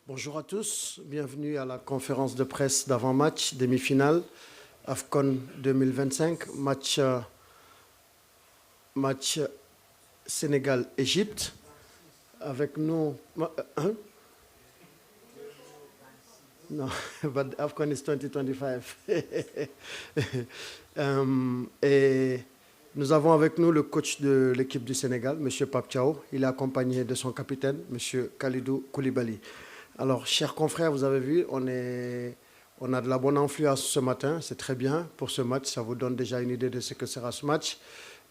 Bonjour à tous, bienvenue à la conférence de presse d'avant-match, demi-finale, AFCON 2025, match Sénégal-Égypte. Avec nous... Hein? Non, but AFCON is 2025. Et nous avons avec nous le coach de l'équipe du Sénégal, M. Pape Thiaw. Il est accompagné de son capitaine, M. Kalidou Koulibaly. Alors, chers confrères, vous avez vu, on a de la bonne influence ce matin. C'est très bien pour ce match. Ça vous donne déjà une idée de ce que sera ce match.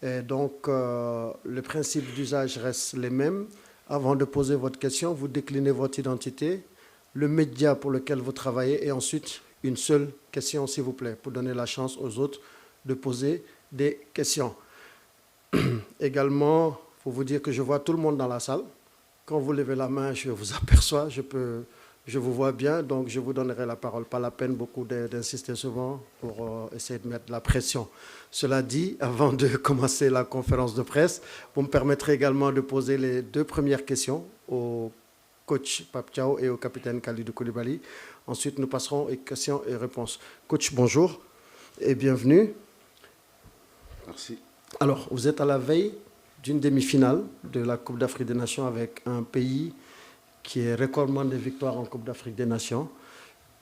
Et donc, le principe d'usage reste les mêmes. Avant de poser votre question, vous déclinez votre identité, le média pour lequel vous travaillez et ensuite une seule question, s'il vous plaît, pour donner la chance aux autres de poser des questions. Également, pour vous dire que je vois tout le monde dans la salle. Quand vous levez la main, je vous aperçois, je vous vois bien, donc je vous donnerai la parole. Pas la peine beaucoup d'insister souvent pour essayer de mettre la pression. Cela dit, avant de commencer la conférence de presse, vous me permettrez également de poser les deux premières questions au coach Pape Thiaw et au capitaine Kalidou Koulibaly. Ensuite, nous passerons aux questions et réponses. Coach, bonjour et bienvenue. Merci. Alors, vous êtes à la veille d'une demi-finale de la Coupe d'Afrique des Nations avec un pays qui est recordman de victoires en Coupe d'Afrique des Nations.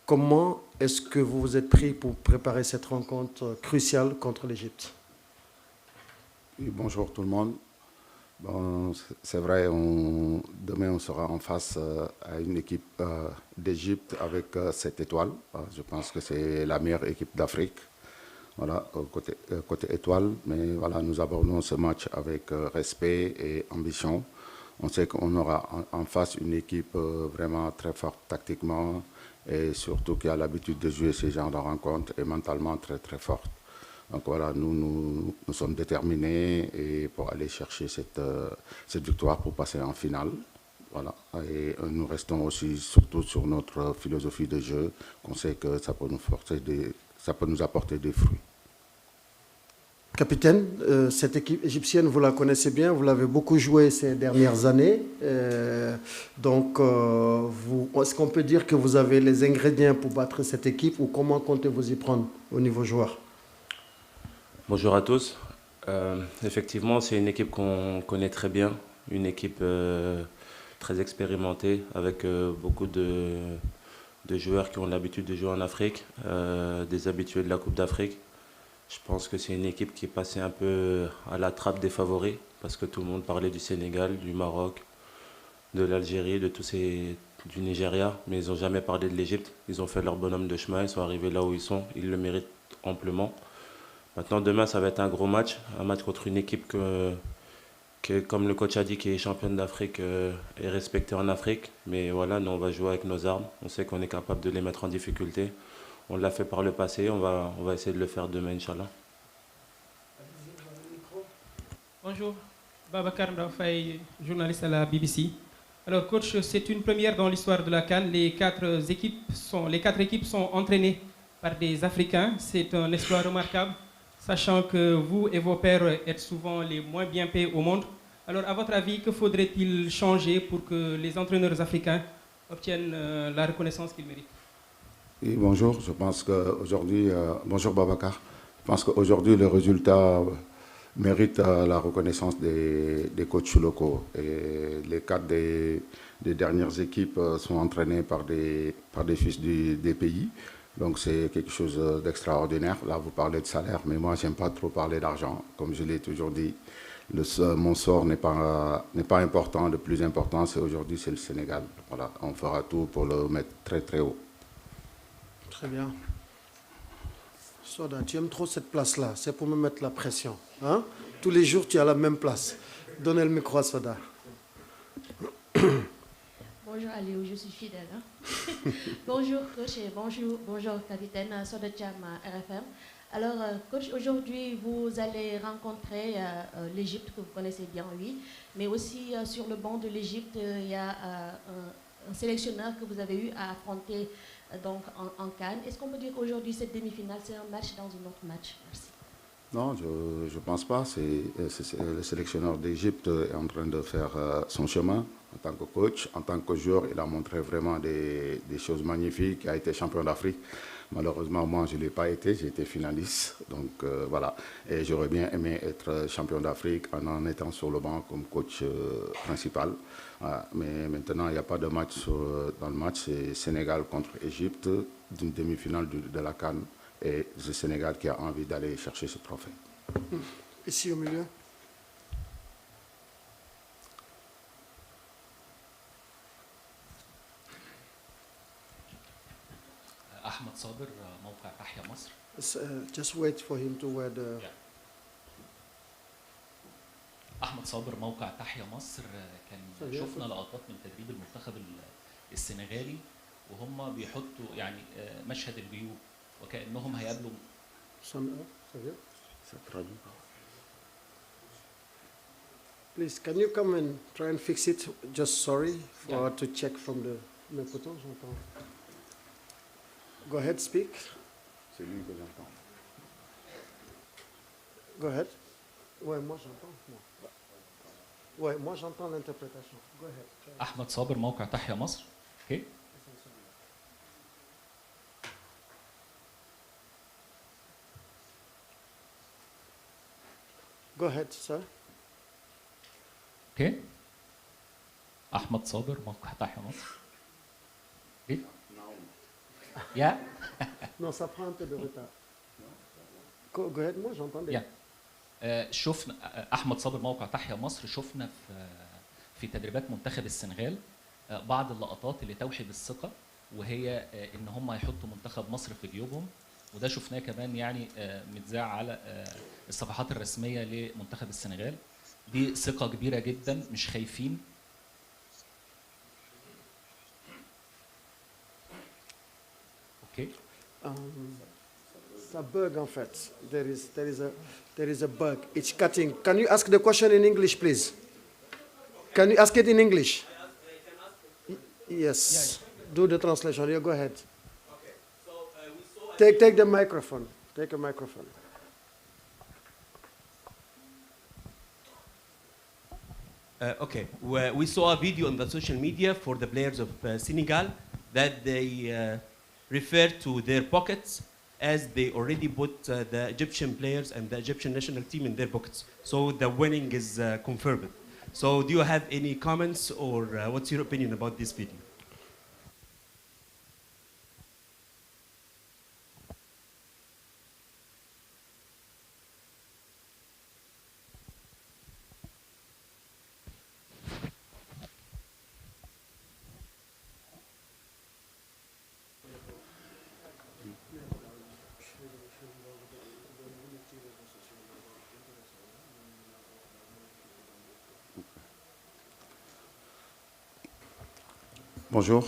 Comment est-ce que vous vous êtes pris pour préparer cette rencontre cruciale contre l'Égypte? Bonjour tout le monde. Bon, c'est vrai, demain on sera en face à une équipe d'Égypte avec 7 étoiles. Je pense que c'est la meilleure équipe d'Afrique. Voilà, côté étoile. Mais voilà, nous abordons ce match avec respect et ambition. On sait qu'on aura en face une équipe vraiment très forte tactiquement et surtout qui a l'habitude de jouer ce genre de rencontres et mentalement très très forte. Donc voilà, nous sommes déterminés et pour aller chercher cette victoire pour passer en finale. Voilà. Et nous restons aussi surtout sur notre philosophie de jeu, qu'on sait que ça peut nous apporter des fruits. Capitaine, cette équipe égyptienne, vous la connaissez bien, vous l'avez beaucoup jouée ces dernières années. Donc, est-ce qu'on peut dire que vous avez les ingrédients pour battre cette équipe ou comment comptez-vous y prendre au niveau joueur? Bonjour à tous. Effectivement, c'est une équipe qu'on connaît très bien, une équipe très expérimentée avec beaucoup de joueurs qui ont l'habitude de jouer en Afrique, des habitués de la Coupe d'Afrique. Je pense que c'est une équipe qui est passée un peu à la trappe des favoris parce que tout le monde parlait du Sénégal, du Maroc, de l'Algérie, du Nigeria, mais ils n'ont jamais parlé de l'Égypte. Ils ont fait leur bonhomme de chemin, ils sont arrivés là où ils sont, ils le méritent amplement. Maintenant, demain, ça va être un gros match, un match contre une équipe comme le coach a dit, qui est championne d'Afrique et respectée en Afrique. Mais voilà, nous, on va jouer avec nos armes. On sait qu'on est capable de les mettre en difficulté. On l'a fait par le passé, on va essayer de le faire demain, Inch'Allah. Bonjour, Babacar Ndafaye, journaliste à la BBC. Alors coach, c'est une première dans l'histoire de la CAN. Les quatre équipes sont entraînées par des Africains. C'est un exploit remarquable, sachant que vous et vos pairs êtes souvent les moins bien payés au monde. Alors à votre avis, que faudrait-il changer pour que les entraîneurs africains obtiennent la reconnaissance qu'ils méritent? Et bonjour, je pense qu'aujourd'hui, bonjour Babacar, je pense qu'aujourd'hui le résultat mérite la reconnaissance des coachs locaux. Et les quatre des dernières équipes sont entraînées par des fils des pays. Donc c'est quelque chose d'extraordinaire. Là, vous parlez de salaire, mais moi, j'aime pas trop parler d'argent. Comme je l'ai toujours dit, mon sort n'est pas important. Le plus important, aujourd'hui, c'est le Sénégal. Voilà, on fera tout pour le mettre très très haut. Très bien. Soda, tu aimes trop cette place-là. C'est pour me mettre la pression. Hein? Tous les jours, tu as la même place. Donnez le micro à Soda. Bonjour Aliou, je suis fidèle. Hein? Bonjour coach et bonjour capitaine, Soda Thiam, RFM. Alors coach, aujourd'hui vous allez rencontrer l'Égypte que vous connaissez bien, oui, mais aussi sur le banc de l'Égypte, il y a un sélectionneur que vous avez eu à affronter donc en CAN. Est-ce qu'on peut dire qu'aujourd'hui cette demi-finale c'est un match dans un autre match? Merci. Non, je ne pense pas. Le sélectionneur d'Égypte est en train de faire son chemin en tant que coach. En tant que joueur, il a montré vraiment des choses magnifiques. Il a été champion d'Afrique. Malheureusement, moi, je ne l'ai pas été. J'ai été finaliste. Donc, voilà. Et j'aurais bien aimé être champion d'Afrique en étant sur le banc comme coach principal. Voilà. Mais maintenant, il n'y a pas de match dans le match. C'est Sénégal contre Égypte, d'une demi-finale de la CAN. Et c'est le Sénégal qui a envie d'aller chercher ce trophée. Ici au milieu. أحمد صابر موقع تحيا مصر. Just wait for him to wear the... أحمد صابر موقع تحيا مصر. كان شفنا لقطات من تدريب المنتخب السنغالي وهم بيحطوا يعني مشهد الجيوب وكأنهم هيقابلوا. Please, can you come and try and fix it? Just sorry for to check from the... Go ahead, speak. C'est lui que j'entends. Go ahead. Ouais, moi j'entends. Ouais, moi j'entends l'interprétation. Go ahead. أحمد صابر موقع تحيا مصر. Okay. Go ahead, sir. Okay. أحمد صابر موقع تحيا مصر. Okay. Yeah. Non, ça prend un peu de retard. Go ahead, moi j'entends bien. شفنا أحمد صابر موقع تحيا مصر. شفنا في تدريبات منتخب السنغال بعض اللقطات اللي توحي بالثقة وهي إن هم يحطوا منتخب مصر في جيوبهم وده شفناه كمان يعني متذاع على الصفحات الرسمية لمنتخب السنغال. دي ثقة كبيرة جدا مش خايفين. اوكي. Ça bug en fait. There is a bug. It's cutting. Can you ask the question in English, please? Can you ask it in English? Yes. Do the translation. You go ahead. Okay. So we saw. Take the microphone. Take a microphone. Okay. We saw a video on the social media for the players of Senegal that they refer to their pockets as they already put the Egyptian players and the Egyptian national team in their pockets. So the winning is confirmed. So do you have any comments or what's your opinion about this video? Bonjour.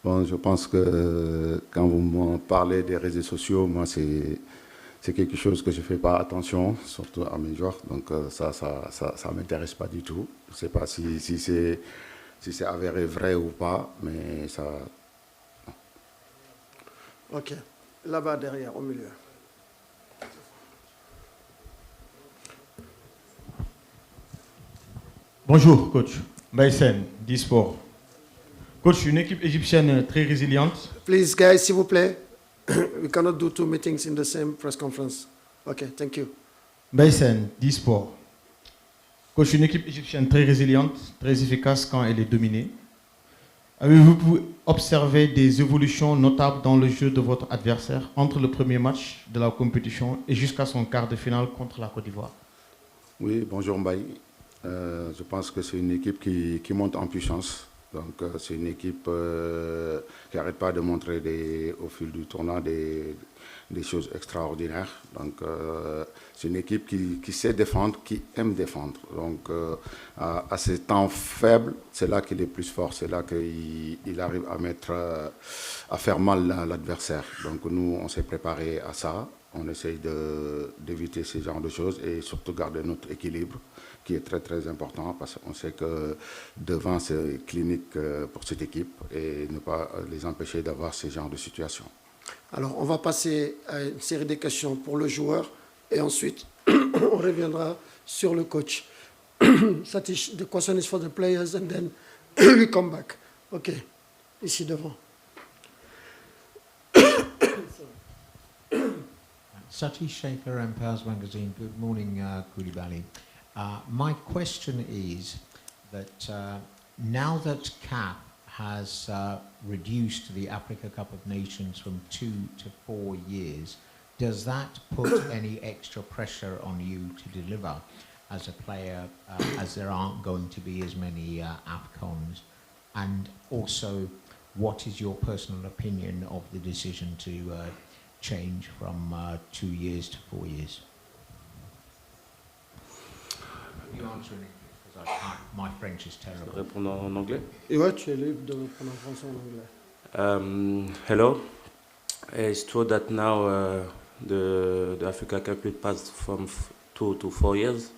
Bon, je pense que quand vous me parlez des réseaux sociaux, moi, c'est quelque chose que je ne fais pas attention, surtout à mes joueurs. Donc, ça ne m'intéresse pas du tout. Je ne sais pas si c'est avéré vrai ou pas, mais ça... Ok. Là-bas, derrière, au milieu. Bonjour, coach. Mbaïsen, d'eSport. Coach, une équipe égyptienne très résiliente. Please, guys, s'il vous plaît. We cannot do two meetings in the same press conference. Okay, thank you. Mbaïsen, d'eSport. Coach, une équipe égyptienne très résiliente, très efficace quand elle est dominée. Avez-vous pu observer des évolutions notables dans le jeu de votre adversaire entre le premier match de la compétition et jusqu'à son quart de finale contre la Côte d'Ivoire? Oui, bonjour Mbaye. Je pense que c'est une équipe qui monte en puissance. Donc c'est une équipe qui n'arrête pas de montrer au fil du tournoi des choses extraordinaires. Donc c'est une équipe qui sait défendre, qui aime défendre. Donc à ces temps faibles, c'est là qu'il est plus fort, c'est là qu'il arrive à faire mal l'adversaire. Donc nous, on s'est préparé à ça. On essaye d'éviter ce genre de choses et surtout garder notre équilibre, qui est très très important parce qu'on sait que devant c'est clinique pour cette équipe et ne pas les empêcher d'avoir ce genre de situation. Alors on va passer à une série de questions pour le joueur et ensuite on reviendra sur le coach. The question is for the players and then we come back. OK. Ici devant. Satish Shaker, Empires Magazine. Good morning, Koulibaly. My question is that now that CAF has reduced the Africa Cup of Nations from 2 to 4 years, does that put any extra pressure on you to deliver as a player, as there aren't going to be as many AFCONs? And also, what is your personal opinion of the decision to change from 2 years to 4 years? You answer in English, because I can't. My French is terrible. Je vais répondre en anglais. Ouais, tu es libre de répondre en français ou en anglais. Hello. It's true that now the Africa Cup will pass from 2 to 4 years.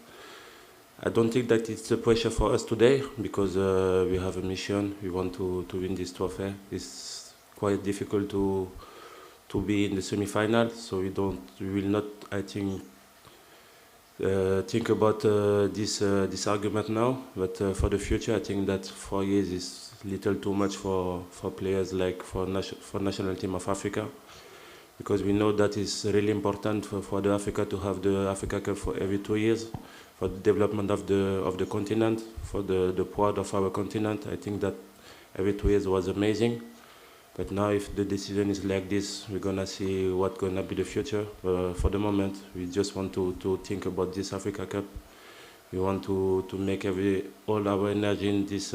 I don't think that it's a pressure for us today because we have a mission. We want to win this trophy. It's quite difficult to be in the semi-final, so we will not, I think about this argument now. But for the future, I think that 4 years is little too much for players like for national team of Africa, because we know that it's really important for the Africa to have the Africa Cup for every 2 years. For the development of the continent, for the pride of our continent. I think that every 2 years was amazing. But now if the decision is like this, we're going to see what's going to be the future. For the moment, we just want to think about this Africa Cup. We want to make all our energy in this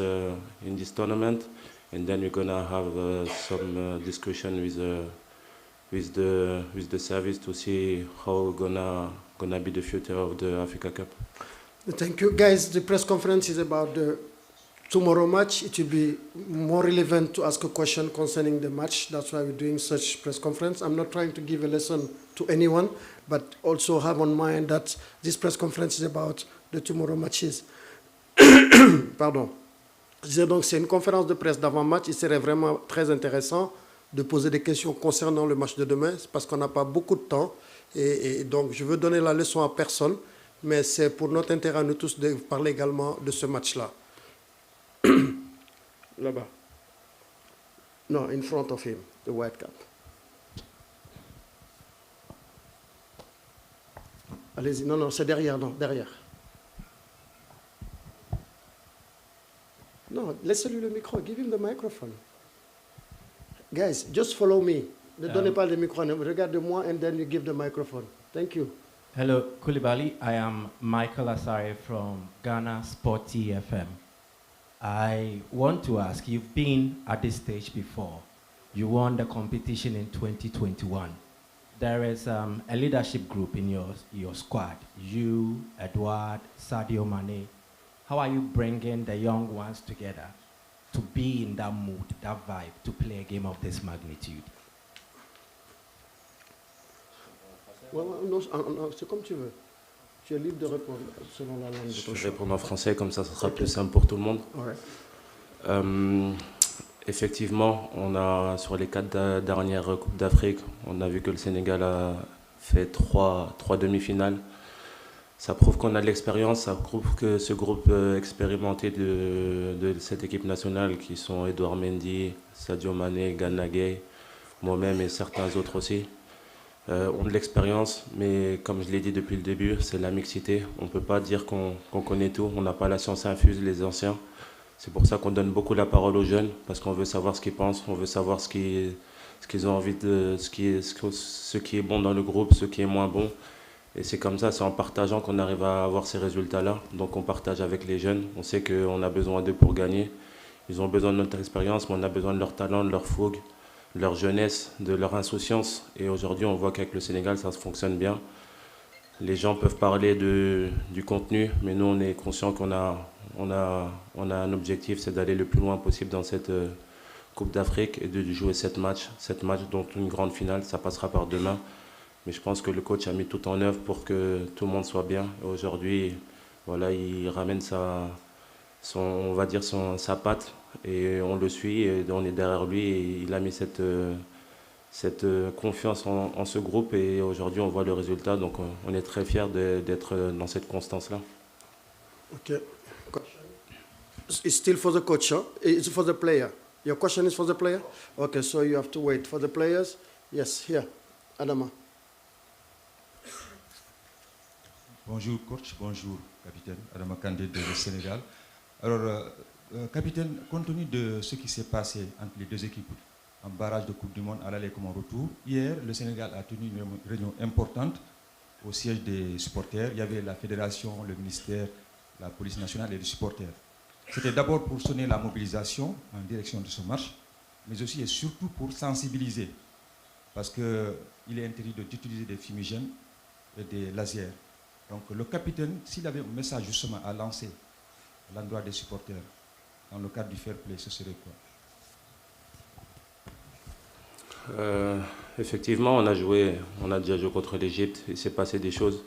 tournament. And then we're going to have some discussion with the service to see how we're gonna be the future of the Africa Cup. Thank you, guys. The press conference is about the tomorrow match. It will be more relevant to ask a question concerning the match. That's why we're doing such press conference. I'm not trying to give a lesson to anyone, but also have on mind that this press conference is about the tomorrow matches. Pardon. Je disais donc c'est une conférence de presse d'avant-match. Il serait vraiment très intéressant de poser des questions concernant le match de demain, parce qu'on n'a pas beaucoup de temps. Et donc, je veux donner la leçon à personne, mais c'est pour notre intérêt à nous tous de parler également de ce match-là. Là-bas. Non, in front of him, the white cap. Allez-y, non, c'est derrière, non, derrière. Non, laissez-lui le micro, give him the microphone. Guys, just follow me. Ne donnez pas le micro, regardez-moi and then you give the microphone. Thank you. Hello, Koulibaly. I am Michael Asare from Ghana Sport TFM. I want to ask, you've been at this stage before. You won the competition in 2021. There is a leadership group in your squad. You, Edouard, Sadio Mane. How are you bringing the young ones together to be in that mood, that vibe, to play a game of this magnitude? Non, c'est comme tu veux. Tu es libre de répondre selon la langue de ton choix. Je vais répondre en français, comme ça sera plus simple pour tout le monde. Ouais. Effectivement, sur les 4 dernières Coupes d'Afrique, on a vu que le Sénégal a fait 3 demi-finales. Ça prouve qu'on a de l'expérience, ça prouve que ce groupe expérimenté de cette équipe nationale, qui sont Edouard Mendy, Sadio Mané, Gana Gueye, moi-même et certains autres aussi, ont de l'expérience, mais comme je l'ai dit depuis le début, c'est la mixité. On ne peut pas dire qu'on connaît tout, on n'a pas la science infuse, les anciens. C'est pour ça qu'on donne beaucoup la parole aux jeunes, parce qu'on veut savoir ce qu'ils pensent, on veut savoir ce qu'ils ont envie de, ce qui est bon dans le groupe, ce qui est moins bon. Et c'est comme ça, c'est en partageant qu'on arrive à avoir ces résultats-là. Donc on partage avec les jeunes, on sait qu'on a besoin d'eux pour gagner. Ils ont besoin de notre expérience, mais on a besoin de leur talent, de leur fougue, de leur jeunesse, de leur insouciance. Et aujourd'hui, on voit qu'avec le Sénégal, ça fonctionne bien. Les gens peuvent parler du contenu, mais nous, on est conscients qu'on a un objectif, c'est d'aller le plus loin possible dans cette Coupe d'Afrique et de jouer 7 matchs, dont une grande finale, ça passera par demain. Mais je pense que le coach a mis tout en œuvre pour que tout le monde soit bien. Aujourd'hui, voilà, il ramène sa patte et on le suit et on est derrière lui. Et il a mis cette cette confiance en ce groupe et aujourd'hui on voit le résultat, donc on est très fiers d'être dans cette constance-là. Ok. It's still for the coach, huh? It's for the player. Your question is for the player? Okay, so you have to wait for the players. Yes, here, Adama. Bonjour coach, bonjour capitaine, Adama Kandé de Sénégal. Alors, capitaine, compte tenu de ce qui s'est passé entre les deux équipes en barrage de Coupe du Monde à l'aller comme en retour, hier, le Sénégal a tenu une réunion importante au siège des supporters. Il y avait la fédération, le ministère, la police nationale et les supporters. C'était d'abord pour sonner la mobilisation en direction de ce match, mais aussi et surtout pour sensibiliser, parce qu'il est interdit d'utiliser des fumigènes et des lasers. Donc le capitaine, s'il avait un message justement à lancer à l'endroit des supporters, dans le cadre du fair play, ce serait quoi? Effectivement, on a déjà joué contre l'Égypte, il s'est passé des choses.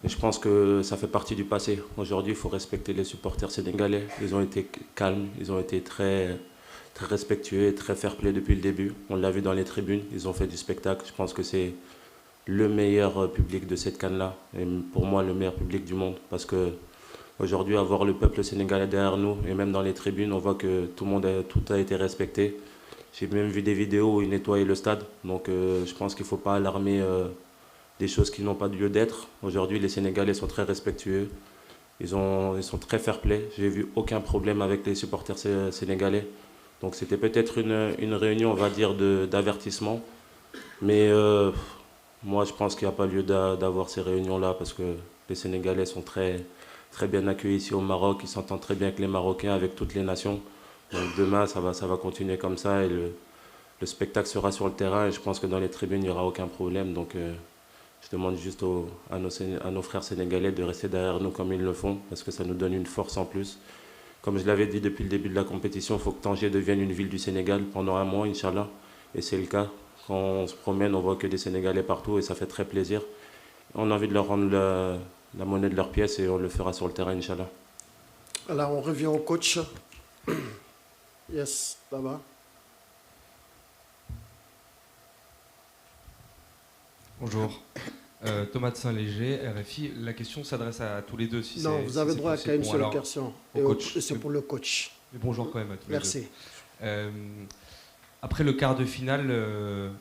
Mais je pense que ça fait partie du passé. Aujourd'hui, il faut respecter les supporters sénégalais. Ils ont été calmes, ils ont été très, très respectueux et très fair-play depuis le début. On l'a vu dans les tribunes, ils ont fait du spectacle. Je pense que c'est le meilleur public de cette CAN-là. Et pour moi, le meilleur public du monde. Parce qu'aujourd'hui, avoir le peuple sénégalais derrière nous, et même dans les tribunes, on voit que tout a été respecté. J'ai même vu des vidéos où ils nettoyaient le stade. Donc je pense qu'il ne faut pas alarmer des choses qui n'ont pas lieu d'être. Aujourd'hui, les Sénégalais sont très respectueux. Ils sont très fair-play. Je n'ai vu aucun problème avec les supporters sénégalais. Donc c'était peut-être une réunion, on va dire, d'avertissement. Mais moi, je pense qu'il n'y a pas lieu d'avoir ces réunions-là parce que les Sénégalais sont très, très bien accueillis ici au Maroc. Ils s'entendent très bien avec les Marocains, avec toutes les nations. Donc demain, ça va continuer comme ça et le spectacle sera sur le terrain. Et je pense que dans les tribunes, il n'y aura aucun problème. Donc je demande juste à nos frères sénégalais de rester derrière nous comme ils le font parce que ça nous donne une force en plus. Comme je l'avais dit depuis le début de la compétition, il faut que Tanger devienne une ville du Sénégal pendant un mois, Inch'Allah. Et c'est le cas. Quand on se promène, on voit que des Sénégalais partout et ça fait très plaisir. On a envie de leur rendre la monnaie de leur pièce et on le fera sur le terrain, Inch'Allah. Alors, on revient au coach. Yes, là-bas. Bonjour. Thomas de Saint-Léger, RFI. La question s'adresse à tous les deux. Si non, vous avez droit qu'à une seule question. Et c'est pour le coach. Mais bonjour quand même à tous les deux. Merci. Après le quart de finale,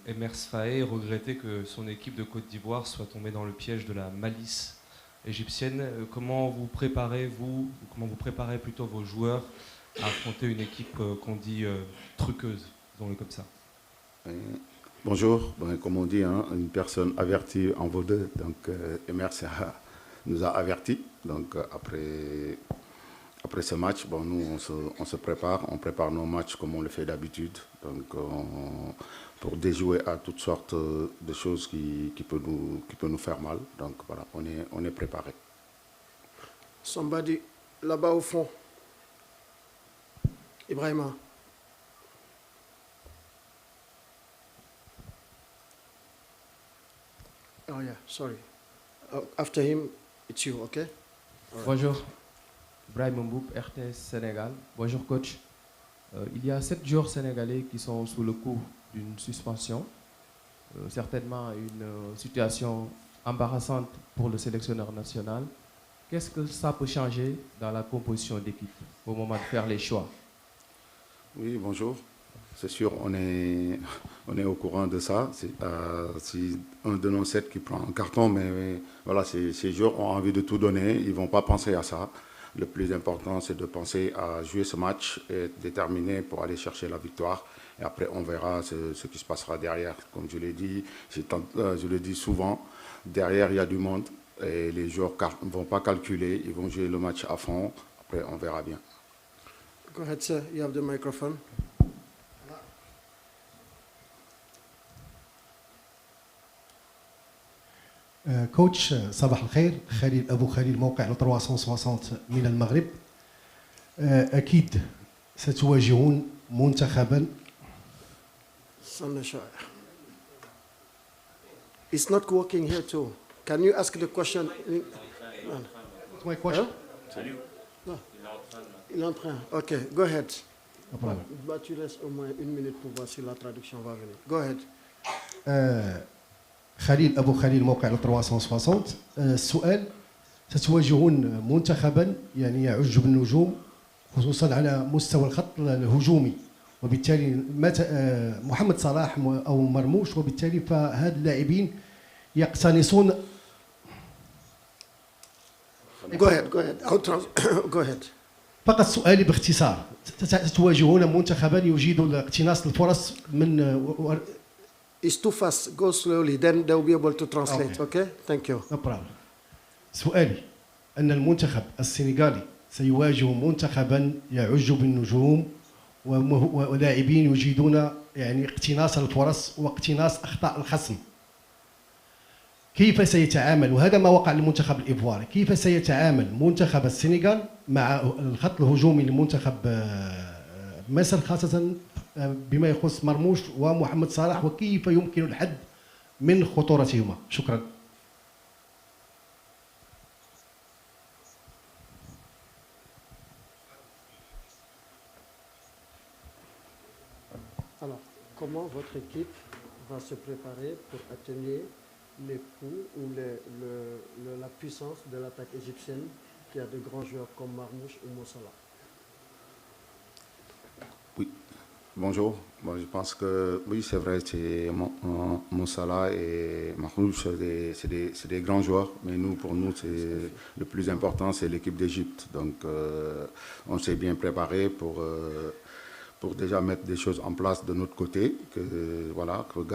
Emers Faé regrettait que son équipe de Côte d'Ivoire soit tombée dans le piège de la malice égyptienne. Comment vous préparez plutôt vos joueurs à affronter une équipe qu'on dit truqueuse, disons-le comme ça? Bonjour, comme on dit, hein, une personne avertie en vaut deux. Donc Emers nous a avertis. Donc après ce match, nous on se prépare, on prépare nos matchs comme on le fait d'habitude. Donc pour déjouer à toutes sortes de choses qui peuvent nous faire mal. Donc voilà, on est préparé. Somebody là-bas au fond. Ibrahima. Oh yeah, sorry. After him, it's you, okay? Right. Bonjour. Ibrahima Mboub, RTS Sénégal. Bonjour coach. Il y a 7 joueurs sénégalais qui sont sous le coup d'une suspension. Certainement une situation embarrassante pour le sélectionneur national. Qu'est-ce que ça peut changer dans la composition d'équipe au moment de faire les choix? Oui, bonjour. C'est sûr, on est au courant de ça. C'est un de nos 7 qui prend un carton, mais voilà, ces joueurs ont envie de tout donner. Ils ne vont pas penser à ça. Le plus important, c'est de penser à jouer ce match et être déterminé pour aller chercher la victoire. Et après, on verra ce qui se passera derrière. Comme je l'ai dit, je le dis souvent, derrière, il y a du monde. Et les joueurs ne vont pas calculer, ils vont jouer le match à fond. Après, on verra bien. Go ahead, sir. You have the microphone. كوتش صباح الخير. خليل أبو خليل موقع 360 من المغرب. أكيد ستواجهون منتخبا. It's not working here too. Can you ask the question? It's my question. Non. Il est en train. Ok, go ahead. Tu laisses au moins 1 minute pour voir si la traduction va venir. Go ahead. خليل أبو خليل موقع 360. السؤال: ستواجهون منتخبا يعني يعج بالنجوم خصوصا على مستوى الخط الهجومي، وبالتالي محمد صلاح أو مرموش، وبالتالي فهاد اللاعبين يقتنصون. Go ahead. Go ahead. فقط سؤالي باختصار: ستواجهون منتخبا يجيد اقتناص الفرص من It's too fast. Go slowly. Then they'll be able to translate. Okay? Thank you. No problem. سؤالي أن المنتخب السنغالي سيواجه منتخبا يعج بالنجوم ولاعبين يجيدون يعني اقتناص الفرص واقتناص أخطاء الخصم. كيف سيتعامل، وهذا ما وقع للمنتخب الإيفواري، كيف سيتعامل منتخب السنغال مع الخط الهجومي لمنتخب مصر، خاصة بما يخص مرموش ومحمد صلاح، وكيف يمكن الحد من خطورتهما؟ شكرا. Alors, comment votre équipe va se préparer pour atténuer les coups ou la puissance de l'attaque égyptienne qui a de grands joueurs comme Marmouche ou Mossala? Oui, bonjour. Bon, je pense que oui, c'est vrai, Mossala et Marmouche, c'est des grands joueurs, mais pour nous, le plus important, c'est l'équipe d'Égypte. Donc, on s'est bien préparé pour déjà mettre des choses en place de notre côté, que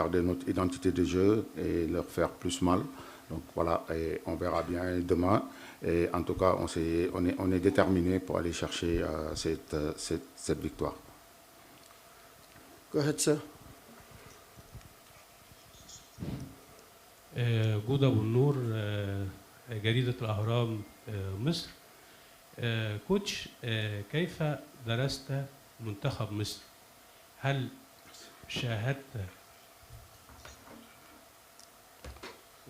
garder notre identité de jeu et leur faire plus mal. Donc voilà, et on verra bien demain. Et en tout cas, on est déterminé pour aller chercher cette victoire. Go ahead, sir. جودة أبو النور، جريدة الأهرام مصر. كوتش، كيف درست منتخب مصر؟ هل شاهدت؟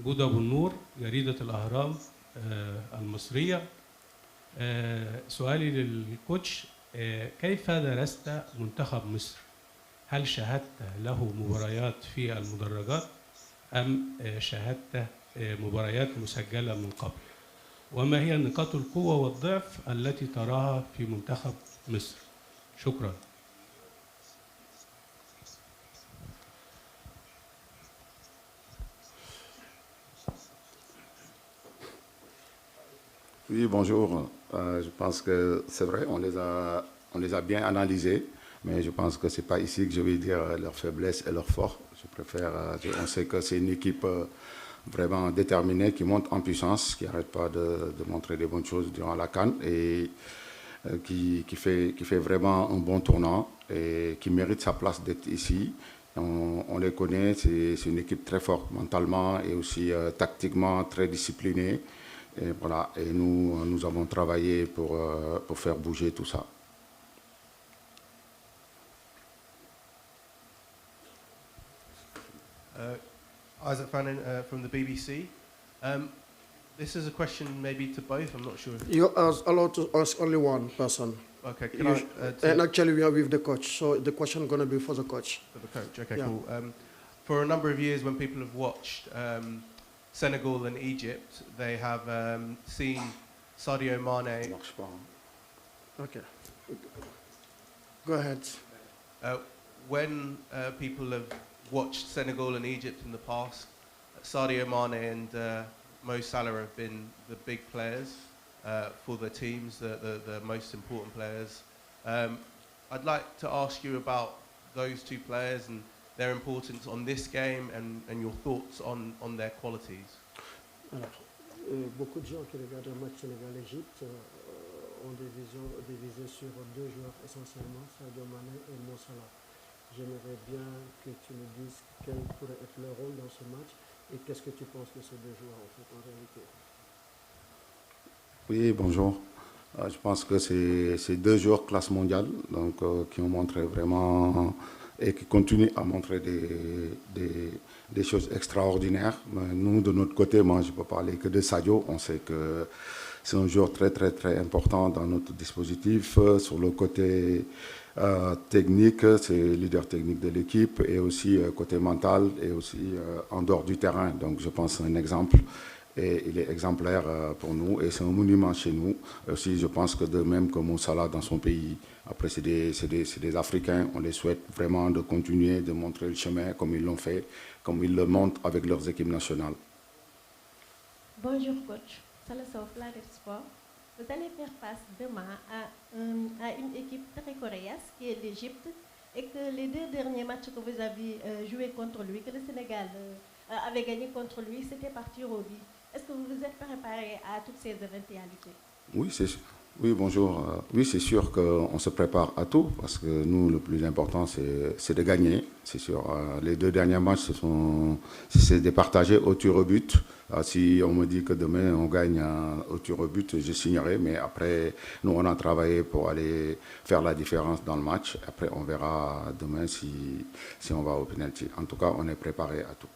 جودة أبو النور، جريدة الأهرام المصرية. سؤالي للكوتش: كيف درست منتخب مصر؟ هل شاهدت له مباريات في المدرجات أم شاهدت مباريات مسجلة من قبل؟ وما هي نقاط القوة والضعف التي تراها في منتخب مصر؟ شكرا. Oui, bonjour. Je pense que c'est vrai, on les a bien analysés, mais je pense que ce n'est pas ici que je vais dire leurs faiblesses et leurs forces. Je préfère, on sait que c'est une équipe vraiment déterminée qui monte en puissance, qui n'arrête pas de montrer des bonnes choses durant la CAN et qui fait vraiment un bon tournant et qui mérite sa place d'être ici. On les connaît, c'est une équipe très forte mentalement et aussi tactiquement très disciplinée. Et voilà, et nous avons travaillé pour faire bouger tout ça. Isaac Fannin from the BBC. This is a question maybe to both, I'm not sure. You're allowed to ask only one person. Okay, and actually we are with the coach, so the question is going to be for the coach. For the coach, okay, yeah. Cool. For a number of years when people have watched Senegal and Egypt, they have seen Sadio Mane. Okay. Go ahead. When people have watched Senegal and Egypt in the past, Sadio Mane and Mo Salah have been the big players for the teams, the most important players. I'd like to ask you about those two players and their importance on this game and your thoughts on their qualities. Alors, beaucoup de gens qui regardent le match Sénégal-Égypte ont divisé sur deux joueurs essentiellement, Sadio Mane et Mo Salah. J'aimerais bien que tu nous dises quel pourrait être leur rôle dans ce match et qu'est-ce que tu penses de ces deux joueurs en fait en réalité. Oui, bonjour. Je pense que c'est deux joueurs classe mondiale donc, qui ont montré vraiment et qui continuent à montrer des choses extraordinaires. Mais nous, de notre côté, moi, je ne peux parler que de Sadio. On sait que c'est un joueur très, très, très important dans notre dispositif. Sur le côté technique, c'est le leader technique de l'équipe, et aussi côté mental, et aussi en dehors du terrain. Donc je pense que c'est un exemple, et il est exemplaire pour nous, et c'est un monument chez nous. Aussi, je pense que de même que Moussa dans son pays, après c'est des Africains, on les souhaite vraiment de continuer, de montrer le chemin comme ils l'ont fait, comme ils le montrent avec leurs équipes nationales. Bonjour coach, Salah Planet Sport. Vous allez faire face demain à une équipe très coriace qui est l'Égypte, et que les 2 derniers matchs que vous avez joué contre lui, que le Sénégal avait gagné contre lui, c'était par tir au but. Est-ce que vous vous êtes préparé à toutes ces éventualités? Oui, bonjour. Oui, c'est sûr qu'on se prépare à tout, parce que nous, le plus important, c'est de gagner. C'est sûr. Les 2 derniers matchs, c'est départagé au tir au but. Si on me dit que demain, on gagne au tir au but, je signerai. Mais après, nous, on a travaillé pour aller faire la différence dans le match. Après, on verra demain si on va au penalty. En tout cas, on est préparé à tout.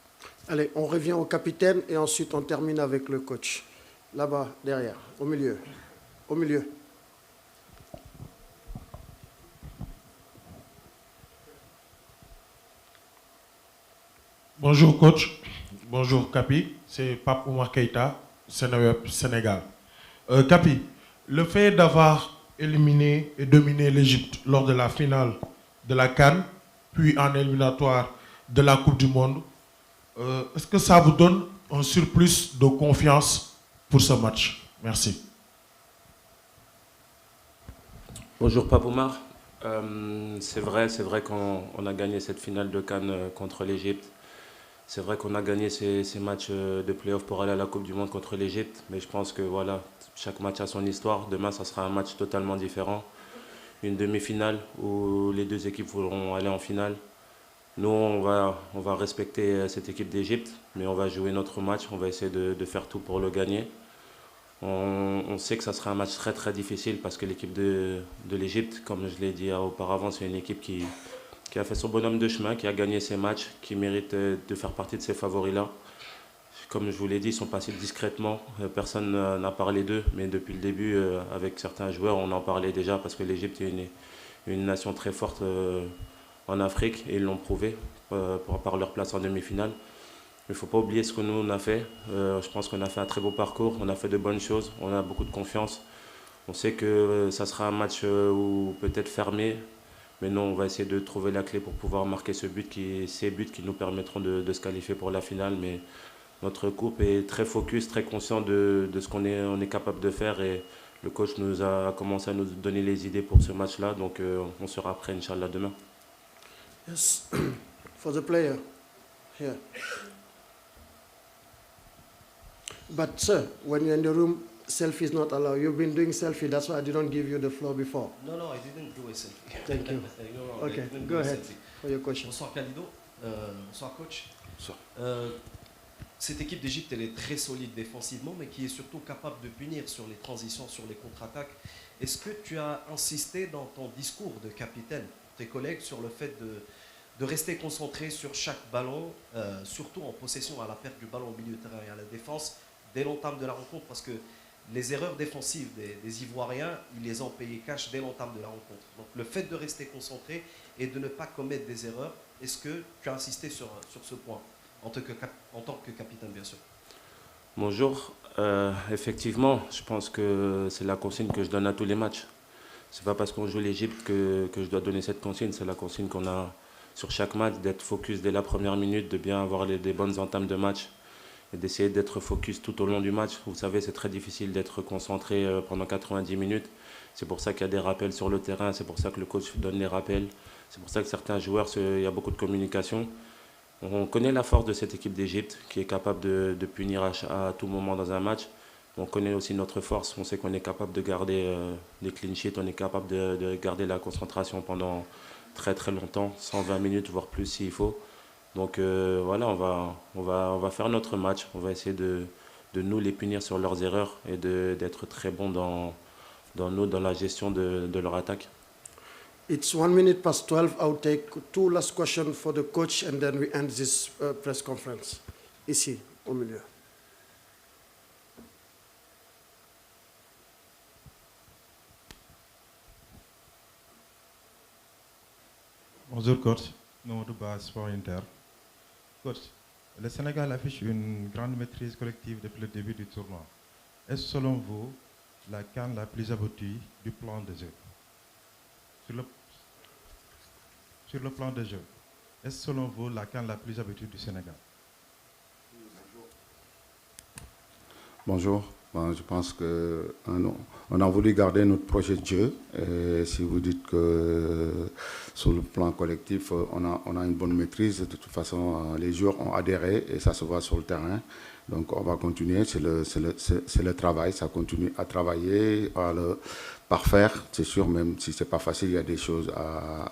Allez, on revient au capitaine et ensuite on termine avec le coach. Là-bas, derrière, au milieu. Au milieu. Bonjour coach, bonjour Capi, c'est Pape Oumar Keïta, Seneweb, Sénégal. Capi, le fait d'avoir éliminé et dominé l'Égypte lors de la finale de la CAN, puis en éliminatoire de la Coupe du Monde, est-ce que ça vous donne un surplus de confiance pour ce match? Merci. Bonjour Pape Oumar. C'est vrai qu'on a gagné cette finale de CAN contre l'Égypte. C'est vrai qu'on a gagné ces matchs de play-off pour aller à la Coupe du Monde contre l'Égypte. Mais je pense que voilà, chaque match a son histoire. Demain, ça sera un match totalement différent. Une demi-finale où les 2 équipes voudront aller en finale. Nous, on va respecter cette équipe d'Égypte, mais on va jouer notre match. On va essayer de faire tout pour le gagner. On sait que ça sera un match très très difficile parce que l'équipe de l'Égypte, comme je l'ai dit auparavant, c'est une équipe qui a fait son bonhomme de chemin, qui a gagné ses matchs, qui mérite de faire partie de ces favoris-là. Comme je vous l'ai dit, ils sont passés discrètement. Personne n'a parlé d'eux, mais depuis le début, avec certains joueurs, on en parlait déjà parce que l'Égypte est une nation très forte en Afrique, et ils l'ont prouvé par leur place en demi-finale. Il ne faut pas oublier ce que nous on a fait. Je pense qu'on a fait un très beau parcours, on a fait de bonnes choses, on a beaucoup de confiance. On sait que ça sera un match où peut-être fermé, mais nous on va essayer de trouver la clé pour pouvoir marquer ces buts qui nous permettront de se qualifier pour la finale. Mais notre groupe est très focus, très conscient de ce qu'on est capable de faire, et le coach nous a commencé à nous donner les idées pour ce match-là, donc on sera prêt, Inch'Allah, demain. Yes, for the player, here. But sir, when you're in the room, selfie is not allowed. You've been doing selfie, that's why I didn't give you the floor before. No, I didn't do a selfie. Thank you. Okay, go ahead for your question. Bonsoir Khalidou, bonsoir coach. Bonsoir. Cette équipe d'Égypte, elle est très solide défensivement, mais qui est surtout capable de punir sur les transitions, sur les contre-attaques. Est-ce que tu as insisté dans ton discours de capitaine, tes collègues, sur le fait de rester concentré sur chaque ballon, surtout en possession, à la perte du ballon au milieu de terrain et à la défense, dès l'entame de la rencontre, parce que les erreurs défensives des Ivoiriens, ils les ont payées cash dès l'entame de la rencontre. Donc le fait de rester concentré et de ne pas commettre des erreurs, est-ce que tu as insisté sur ce point, en tant que capitaine, bien sûr? Bonjour. Effectivement, je pense que c'est la consigne que je donne à tous les matchs. Ce n'est pas parce qu'on joue l'Égypte que je dois donner cette consigne, c'est la consigne qu'on a sur chaque match, d'être focus dès la première minute, de bien avoir des bonnes entames de match, et d'essayer d'être focus tout au long du match. Vous savez, c'est très difficile d'être concentré pendant 90 minutes. C'est pour ça qu'il y a des rappels sur le terrain, c'est pour ça que le coach donne les rappels. C'est pour ça que certains joueurs, il y a beaucoup de communication. On connaît la force de cette équipe d'Égypte qui est capable de punir à tout moment dans un match. On connaît aussi notre force. On sait qu'on est capable de garder des clean sheets, on est capable de garder la concentration pendant très très longtemps, 120 minutes, voire plus s'il faut. Donc voilà, on va faire notre match. On va essayer de nous les punir sur leurs erreurs et d'être très bons dans la gestion de leur attaque. It's 1 minute past 12. I'll take 2 last questions for the coach and then we end this press conference. Ici, au milieu. Bonjour coach, nom de base Sport Inter. Coach, le Sénégal affiche une grande maîtrise collective depuis le début du tournoi. Est-ce selon vous la CAN la plus aboutie du plan de jeu? Sur le plan de jeu, est-ce selon vous la CAN la plus aboutie du Sénégal? Bonjour. Bon, je pense qu'on a voulu garder notre projet de jeu. Et si vous dites que sur le plan collectif, on a une bonne maîtrise, de toute façon, les joueurs ont adhéré et ça se voit sur le terrain. Donc on va continuer, c'est le travail, ça continue à travailler, à le parfaire. C'est sûr, même si ce n'est pas facile, il y a des choses à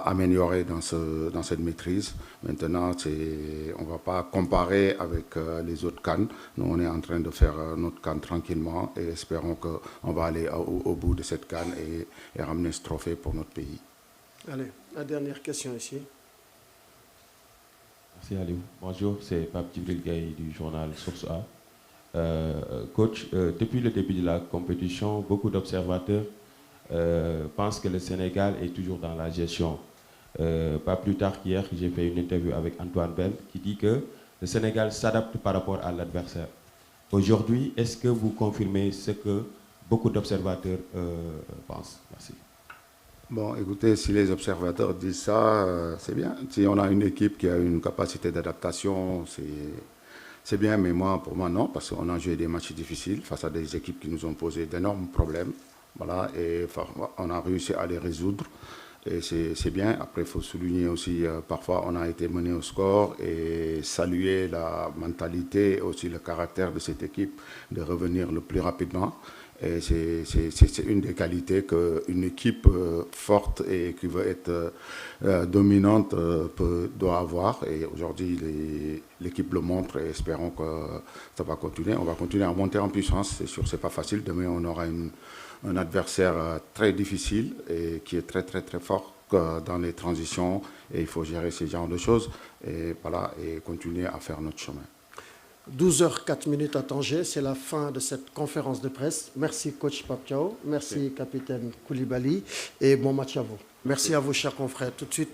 améliorer dans cette maîtrise. Maintenant, on ne va pas comparer avec les autres CAN. Nous, on est en train de faire notre CAN tranquillement et espérons qu'on va aller au bout de cette CAN et ramener ce trophée pour notre pays. Allez, la dernière question ici. Merci Aliou. Bonjour, c'est Pape Djibril Gaye du journal Source A. Coach, depuis le début de la compétition, beaucoup d'observateurs pensent que le Sénégal est toujours dans la gestion. Pas plus tard qu'hier, j'ai fait une interview avec Antoine Bell qui dit que le Sénégal s'adapte par rapport à l'adversaire. Aujourd'hui, est-ce que vous confirmez ce que beaucoup d'observateurs pensent? Merci. Bon, écoutez, si les observateurs disent ça, c'est bien. Si on a une équipe qui a une capacité d'adaptation, c'est bien, mais pour moi, non, parce qu'on a joué des matchs difficiles face à des équipes qui nous ont posé d'énormes problèmes. Voilà, et on a réussi à les résoudre. Et c'est bien. Après, il faut souligner aussi, parfois, on a été mené au score et saluer la mentalité et aussi le caractère de cette équipe de revenir le plus rapidement. Et c'est une des qualités qu'une équipe forte et qui veut être dominante doit avoir. Et aujourd'hui, l'équipe le montre et espérons que ça va continuer. On va continuer à monter en puissance. C'est sûr, c'est pas facile. Demain, on aura un adversaire très difficile et qui est très, très, très fort dans les transitions. Et il faut gérer ce genre de choses et, voilà, et continuer à faire notre chemin. 12h04 à Tanger, c'est la fin de cette conférence de presse. Merci coach Pape Thiaw, merci capitaine Koulibaly et bon match à vous. Merci à vous chers confrères. Tout de suite,